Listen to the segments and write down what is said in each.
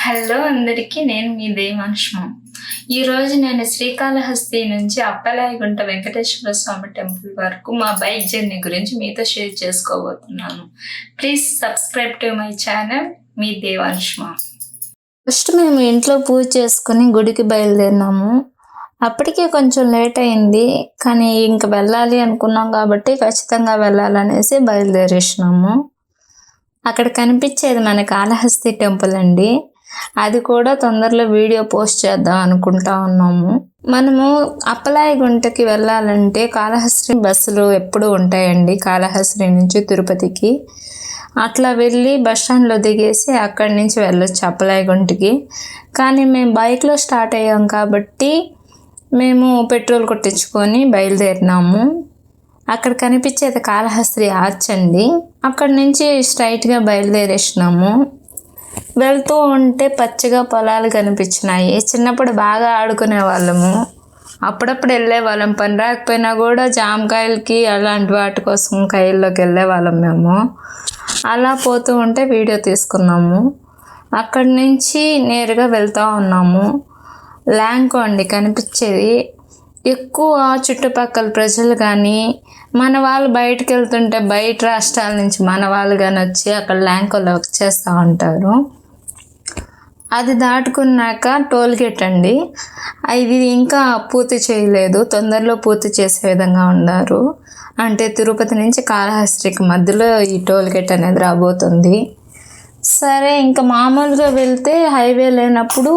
Hello అందరికీ, నేను మీ దేవాంశం. ఈరోజు నేను శ్రీకాళహస్తి నుంచి అప్పలాయగుంట వెంకటేశ్వర స్వామి టెంపుల్ వరకు మా బైక్ జర్నీ గురించి మీతో షేర్ చేసుకోబోతున్నాను. Please subscribe to my channel మీ దేవాంశం. ఫస్ట్ మేము ఇంట్లో పూజ చేసుకుని గుడికి బయలుదేరినాము. అప్పటికే కొంచెం లేట్ అయింది, కానీ ఇంక వెళ్ళాలి అనుకున్నాం కాబట్టి ఖచ్చితంగా వెళ్ళాలనేసి బయలుదేరేసినాము. అక్కడ కనిపించేది మన కాళహస్తి టెంపుల్ అండి. అది కూడా తొందరలో వీడియో పోస్ట్ చేద్దాం అనుకుంటా ఉన్నాము. మనము అప్పలాయగుంటకి వెళ్ళాలంటే కాళహస్తి బస్సులు ఎప్పుడు ఉంటాయండి. కాళహస్తి నుంచి తిరుపతికి అట్లా వెళ్ళి బస్ స్టాండ్లో దిగేసి అక్కడి నుంచి వెళ్ళొచ్చు అప్పలాయగుంటకి. కానీ మేము బైక్లో స్టార్ట్ అయ్యాం కాబట్టి మేము పెట్రోల్ కొట్టించుకొని బయలుదేరినాము. అక్కడ కనిపించేది కాళహస్తి ఆర్చ్ అండి. అక్కడి నుంచి స్ట్రైట్గా బయలుదేరేసినాము. వెళ్తూ ఉంటే పచ్చిగా పొలాలు కనిపించినాయి. చిన్నప్పుడు బాగా ఆడుకునే వాళ్ళము, అప్పుడప్పుడు వెళ్ళే వాళ్ళం. పని రాకపోయినా కూడా జామకాయలకి అలాంటి వాటి కోసం కాయల్లోకి వెళ్ళే వాళ్ళం మేము. అలా పోతూ ఉంటే వీడియో తీసుకున్నాము. అక్కడి నుంచి నేరుగా వెళ్తూ ఉన్నాము. ల్యాంకో అండి కనిపించేది. ఎక్కువ చుట్టుపక్కల ప్రజలు కానీ మన వాళ్ళు బయటకు వెళ్తుంటే బయట రాష్ట్రాల నుంచి మన వాళ్ళు కానీ వచ్చి అక్కడ ల్యాంకోలో వచ్చేస్తూ ఉంటారు. అది దాటుకున్నాక టోల్గేట్ అండి. ఇది ఇంకా పూర్తి చేయలేదు, తొందరలో పూర్తి చేసే విధంగా ఉన్నారు. అంటే తిరుపతి నుంచి కాళహస్తికి మధ్యలో ఈ టోల్గేట్ అనేది రాబోతుంది. సరే, ఇంకా మామూలుగా వెళ్తే హైవే లేనప్పుడు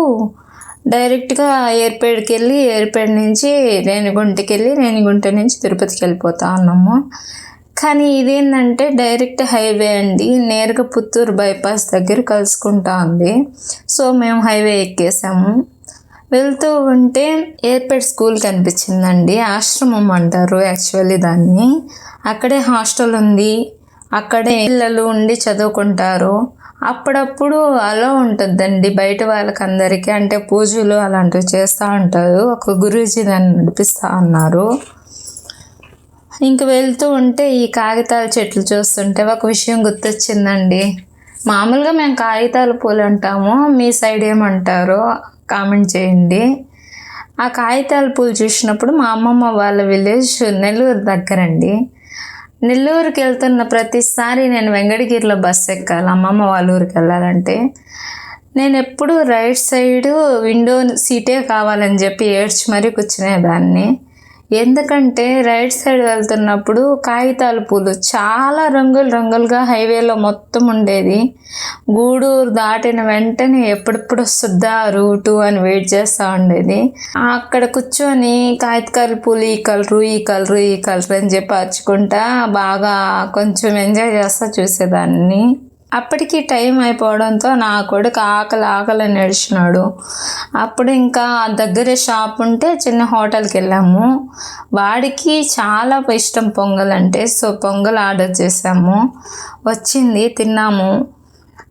డైరెక్ట్గా ఏర్పేడికి వెళ్ళి ఏర్పేడి నుంచి రేణిగుంటకి వెళ్ళి రేణిగుంట నుంచి తిరుపతికి వెళ్ళిపోతా ఉన్నాము. కానీ ఇదేంటంటే డైరెక్ట్ హైవే అండి, నేరుగా పుత్తూరు బైపాస్ దగ్గర కలుసుకుంటా ఉంది. సో మేము హైవే ఎక్కేసాము. వెళ్తూ ఉంటే ఏర్పేడ్ స్కూల్ కనిపించిందండి. ఆశ్రమం అంటారు యాక్చువల్లీ దాన్ని. అక్కడే హాస్టల్ ఉంది, అక్కడే పిల్లలు ఉండి చదువుకుంటారు. అప్పుడప్పుడు అలా ఉంటుందండి బయట వాళ్ళకి అందరికీ, అంటే పూజలు అలాంటివి చేస్తూ ఉంటారు. ఒక గురూజీ దాన్ని నడిపిస్తూ ఉన్నారు. ఇంక వెళ్తూ ఉంటే ఈ కాగితాల చెట్లు చూస్తుంటే ఒక విషయం గుర్తొచ్చిందండి. మామూలుగా మేము కాగితాల పూలు అంటాము, మీ సైడ్ ఏమంటారో కామెంట్ చేయండి. ఆ కాగితాల పూలు చూసినప్పుడు మా అమ్మమ్మ వాళ్ళ విలేజ్ నెల్లూరు దగ్గరండి. నెల్లూరుకి వెళ్తున్న ప్రతిసారి నేను వెంకటగిరిలో బస్సు ఎక్కాలి అమ్మమ్మ వాళ్ళ ఊరికి వెళ్ళాలంటే. నేను ఎప్పుడు రైట్ సైడు విండో సీటే కావాలని చెప్పి ఏడ్చి మరీ కూర్చునేదాన్ని. ఎందుకంటే రైట్ సైడ్ వెళ్తున్నప్పుడు కాగితాల పూలు చాలా రంగులు రంగులుగా హైవేలో మొత్తం ఉండేది. గూడూరు దాటిన వెంటనే ఎప్పుడెప్పుడు వస్తుందా రూటు అని వెయిట్ చేస్తూ ఉండేది. అక్కడ కూర్చొని కాగితాల పూలు ఈ కలరు ఈ కలరు ఈ కలరు అని చెప్పి అరుచుకుంటా బాగా కొంచెం ఎంజాయ్ చేస్తూ చూసేదాన్ని. అప్పటికి టైం అయిపోవడంతో నా కొడుకు ఆకలి నడిచినాడు. అప్పుడు ఇంకా దగ్గరే షాప్ ఉంటే చిన్న హోటల్కి వెళ్ళాము. వాడికి చాలా ఇష్టం పొంగల్ అంటే, సో పొంగల్ ఆర్డర్ చేసాము. వచ్చింది, తిన్నాము.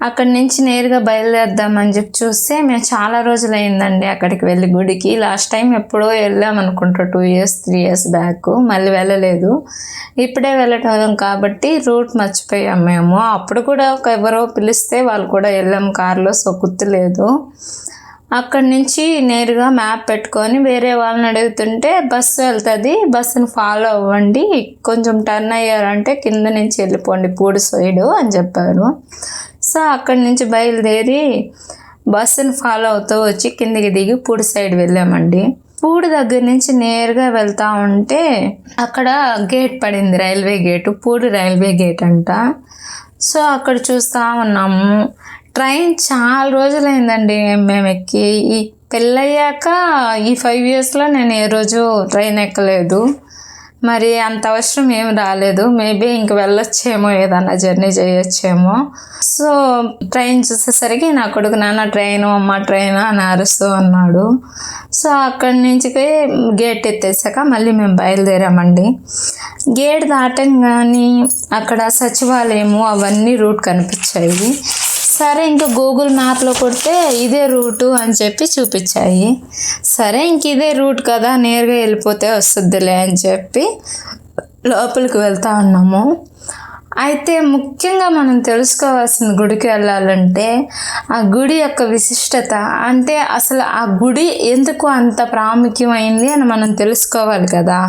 అక్కడి నుంచి నేరుగా బయలుదేరదామని చెప్పి చూస్తే మేము చాలా రోజులు అయిందండి అక్కడికి వెళ్ళి గుడికి. లాస్ట్ టైం ఎప్పుడో వెళ్ళామనుకుంటా 2 years 3 years బ్యాక్. మళ్ళీ వెళ్ళలేదు. ఇప్పుడే వెళ్ళటం కాబట్టి రూట్ మర్చిపోయాం మేము. అప్పుడు కూడా ఎవరో పిలిస్తే వాళ్ళు కూడా వెళ్ళాము కారులో, సో గుర్తులేదు. అక్కడి నుంచి నేరుగా మ్యాప్ పెట్టుకొని వేరే వాళ్ళని అడుగుతుంటే బస్సు వెళ్తుంది, బస్సును ఫాలో అవ్వండి, కొంచెం టర్న్ అయ్యారంటే కింద నుంచి వెళ్ళిపోండి పూడి సైడు అని చెప్పారు. సో అక్కడి నుంచి బయలుదేరి బస్సును ఫాలో అవుతూ వచ్చి కిందికి దిగి పూడి సైడ్ వెళ్ళామండి. పూడి దగ్గర నుంచి నేరుగా వెళ్తూ ఉంటే అక్కడ గేట్ పడింది, railway gate, Pudi railway gate అంట. సో అక్కడ చూస్తూ ఉన్నాము. ట్రైన్ చాలా రోజులైందండి మేము ఎక్కి. ఈ పెళ్ళయ్యాక ఈ 5 yearsలో నేను ఏ రోజు ట్రైన్ ఎక్కలేదు. మరి అంత అవసరం ఏం రాలేదు. మేబీ ఇంక వెళ్ళొచ్చేమో, ఏదన్నా జర్నీ చేయొచ్చేమో. సో ట్రైన్ చూసేసరికి నా కొడుకు నాన్న ట్రైను అమ్మ ట్రైన్ అని అరుస్తూ ఉన్నాడు. సో అక్కడి నుంచి గేట్ ఎత్తేసాక మళ్ళీ మేము బయలుదేరామండి. గేట్ దాటంగానే అక్కడ సచివాలయము అవన్నీ రూట్ కనిపించాయి. సరే, ఇంకా గూగుల్ మ్యాప్లో కొడితే ఇదే రూటు అని చెప్పి చూపించాయి. సరే, ఇంక ఇదే రూట్ కదా, నేరుగా వెళ్ళిపోతే వస్తుందిలే అని చెప్పి లోపలికి వెళ్తా ఉన్నాము. అయితే ముఖ్యంగా మనం తెలుసుకోవాల్సిన గుడికి వెళ్ళాలంటే ఆ గుడి యొక్క విశిష్టత, అంటే అసలు ఆ గుడి ఎందుకు అంత ప్రాముఖ్యమైంది అని మనం తెలుసుకోవాలి కదా.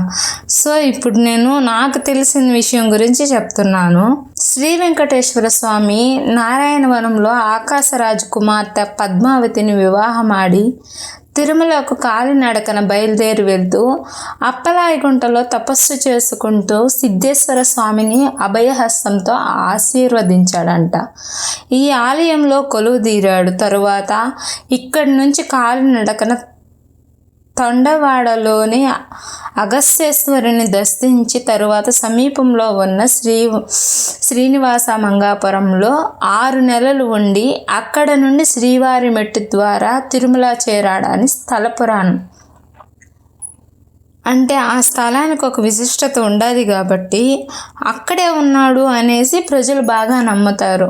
సో ఇప్పుడు నేను నాకు తెలిసిన విషయం గురించి చెప్తున్నాను. శ్రీ వెంకటేశ్వర స్వామి నారాయణవనంలో ఆకాశరాజు కుమార్తె పద్మావతిని వివాహమాడి తిరుమలకు కాలినడకన బయలుదేరి వెళ్తూ అప్పలాయగుంటలో తపస్సు చేసుకుంటూ సిద్ధేశ్వర స్వామిని అభయహస్తంతో ఆశీర్వదించాడంట. ఈ ఆలయంలో కొలువుదీరాడు. తరువాత ఇక్కడి నుంచి కాలినడకన తొండవాడలోని అగస్త్యేశ్వరుని దర్శించి తరువాత సమీపంలో ఉన్న శ్రీనివాస మంగాపురంలో 6 నెలలు ఉండి అక్కడ నుండి శ్రీవారి మెట్టు ద్వారా తిరుమల చేరాడని స్థల పురాణం. అంటే ఆ స్థలానికి ఒక విశిష్టత ఉండదు కాబట్టి అక్కడే ఉన్నాడు అనేసి ప్రజలు బాగా నమ్ముతారు.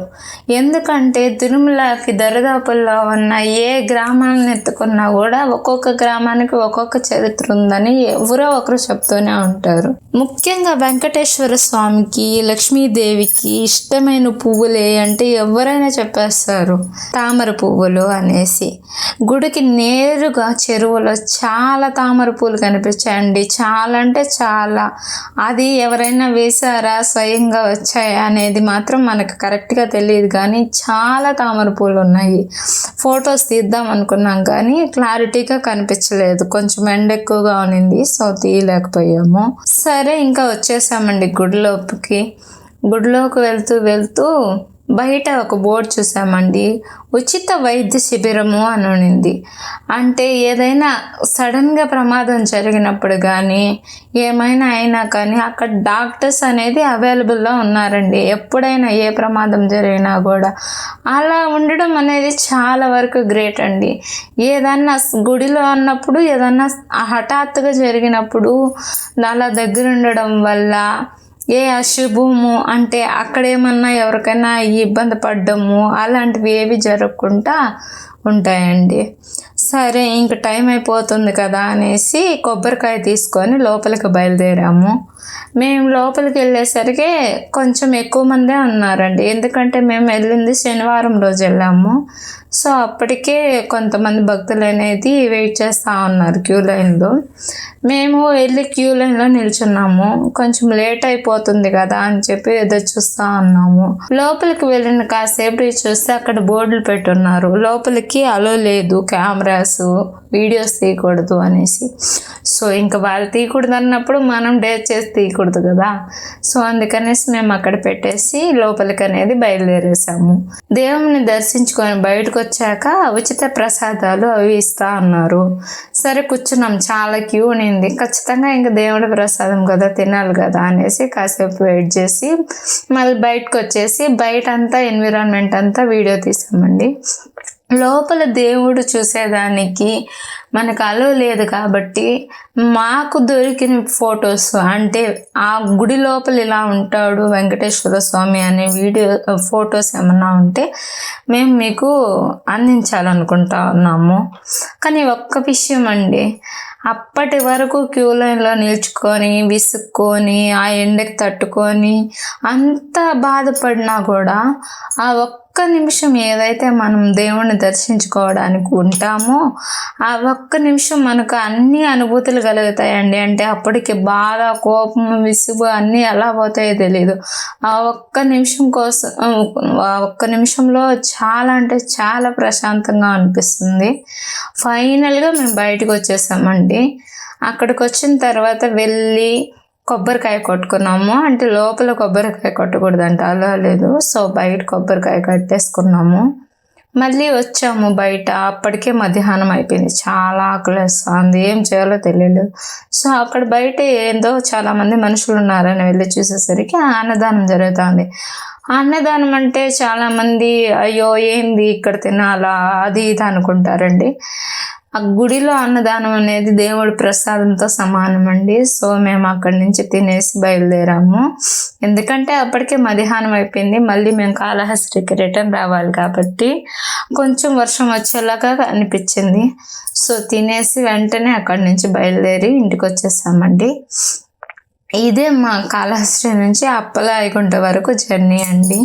ఎందుకంటే తిరుమలకి దరిదాపుల్లో ఉన్న ఏ గ్రామాలను ఎత్తుకున్నా కూడా ఒక్కొక్క గ్రామానికి ఒక్కొక్క చరిత్ర ఉందని ఎవరో ఒకరు చెప్తూనే ఉంటారు. ముఖ్యంగా వెంకటేశ్వర స్వామికి, లక్ష్మీదేవికి ఇష్టమైన పువ్వులే అంటే ఎవరైనా చెప్పేస్తారు తామర పువ్వులు అనేసి. గుడికి నేరుగా చెరువులో చాలా తామర పువ్వులు కనిపించాయండి. చాలా అంటే చాలా. అది ఎవరైనా వేశారా, స్వయంగా వచ్చాయా అనేది మాత్రం మనకు కరెక్ట్గా తెలియదు, కానీ చాలా తామర పూలు ఉన్నాయి. ఫొటోస్ తీద్దాం అనుకున్నాం కానీ క్లారిటీగా కనిపించలేదు, కొంచెం ఎండ ఎక్కువగా ఉన్నింది, సో తీయలేకపోయాము. సరే ఇంకా వచ్చేసామండి గుడిలోకి. గుడిలోకి వెళ్తూ బయట ఒక బోర్డు చూసామండి, ఉచిత వైద్య శిబిరము అని ఉన్నింది. అంటే ఏదైనా సడన్గా ప్రమాదం జరిగినప్పుడు కానీ ఏమైనా అయినా కానీ అక్కడ డాక్టర్స్ అనేది అవైలబుల్లో ఉన్నారండి. ఎప్పుడైనా ఏ ప్రమాదం జరిగినా కూడా అలా ఉండడం అనేది చాలా వరకు గ్రేట్ అండి. ఏదన్నా గుడిలో అన్నప్పుడు ఏదన్నా హఠాత్తుగా జరిగినప్పుడు అలా దగ్గర ఉండడం వల్ల ఏ అశుభము అంటే అక్కడేమన్నా ఎవరికైనా ఇబ్బంది పడ్డము అలాంటివి ఏవి జరగకుండా ఉంటాయండి. సరే ఇంక టైం అయిపోతుంది కదా అనేసి కొబ్బరికాయ తీసుకొని లోపలికి బయలుదేరాము. మేము లోపలికి వెళ్ళేసరికి కొంచెం ఎక్కువ మందే ఉన్నారండి, ఎందుకంటే మేము వెళ్ళింది శనివారం రోజు వెళ్ళాము. సో అప్పటికే కొంతమంది భక్తులు అనేది వెయిట్ చేస్తూ ఉన్నారు క్యూ లైన్లో. మేము వెళ్ళి క్యూ లైన్లో నిల్చున్నాము. కొంచెం లేట్ అయిపోతుంది కదా అని చెప్పి ఎదురు చూస్తూ ఉన్నాము. లోపలికి వెళ్ళిన కాసేపు చూస్తే అక్కడ బోర్డులు పెట్టున్నారు, లోపలికి అలో లేదు, కెమెరాస్ వీడియోస్ తీయకూడదు అనేసి. సో ఇంకా వాళ్ళు తీయకూడదు అన్నప్పుడు మనం డేర్ చేసి తీయకూడదు కదా. సో అందుకనేసి మేము అక్కడ పెట్టేసి లోపలికి అనేది బయలుదేరేసాము. దేవుని దర్శించుకొని బయటకు వచ్చాక ఉచిత ప్రసాదాలు అవి ఇస్తా ఉన్నారు. సరే కూర్చున్నాం, చాలా క్యూ ఉన్నింది. ఖచ్చితంగా ఇంకా దేవుడి ప్రసాదం కదా, తినాలి కదా అనేసి కాసేపు వెయిట్ చేసి మళ్ళీ బయటకు వచ్చేసి బయట అంతా ఎన్విరాన్మెంట్ అంతా వీడియో తీసామండి. లోపల దేవుడు చూసేదానికి మనకు అలో లేదు కాబట్టి మాకు దొరికిన ఫొటోస్, అంటే ఆ గుడి లోపల ఇలా ఉంటాడు వెంకటేశ్వర స్వామి అనే వీడియో ఫొటోస్ ఏమన్నా ఉంటే మేము మీకు అందించాలనుకుంటా ఉన్నాము. కానీ ఒక్క విషయం అండి, అప్పటి వరకు క్యూ లైన్లో నిల్చుకొని విసుక్కొని ఆ ఎండకి తట్టుకొని అంత బాధపడినా కూడా ఆ ఒక్క నిమిషం ఏదైతే మనం దేవుణ్ణి దర్శించుకోవడానికి ఉంటామో ఆ ఒక్క నిమిషం మనకు అన్ని అనుభూతులు కలుగుతాయండి. అంటే అప్పటికి బాధ, కోపం, విసుగు అన్నీ ఎలా పోతాయో తెలీదు. ఆ ఒక్క నిమిషం కోసం, ఆ ఒక్క నిమిషంలో చాలా అంటే చాలా ప్రశాంతంగా అనిపిస్తుంది. ఫైనల్గా మేము బయటకు వచ్చేసామండి. అక్కడికి వచ్చిన తర్వాత వెళ్ళి కొబ్బరికాయ కొట్టుకున్నాము. అంటే లోపల కొబ్బరికాయ కొట్టకూడదంట, అలా లేదు. సో బయట కొబ్బరికాయ కట్టేసుకున్నాము. మళ్ళీ వచ్చాము బయట. అప్పటికే మధ్యాహ్నం అయిపోయింది, చాలా ఆకలిస్తుంది, ఏం చేయాలో తెలియలేదు. సో అక్కడ బయట ఏందో చాలామంది మనుషులు ఉన్నారని వెళ్ళి చూసేసరికి అన్నదానం జరుగుతుంది. అన్నదానం అంటే చాలామంది అయ్యో ఏంది ఇక్కడ తినాలా అది ఇది అనుకుంటారండి. ఆ గుడిలో అన్నదానం అనేది దేవుడి ప్రసాదంతో సమానం అండి. సో మేము అక్కడి నుంచి తినేసి బయలుదేరాము. ఎందుకంటే అప్పటికే మధ్యాహ్నం అయిపోయింది, మళ్ళీ మేము కాళహస్తికి రిటర్న్ రావాలి కాబట్టి కొంచెం వర్షం వచ్చేలాగా అనిపించింది. సో తినేసి వెంటనే అక్కడి నుంచి బయలుదేరి ఇంటికి వచ్చేసామండి. ఇదే మా కాళహస్తి నుంచి అప్పలాయగుంట వరకు జర్నీ అండి.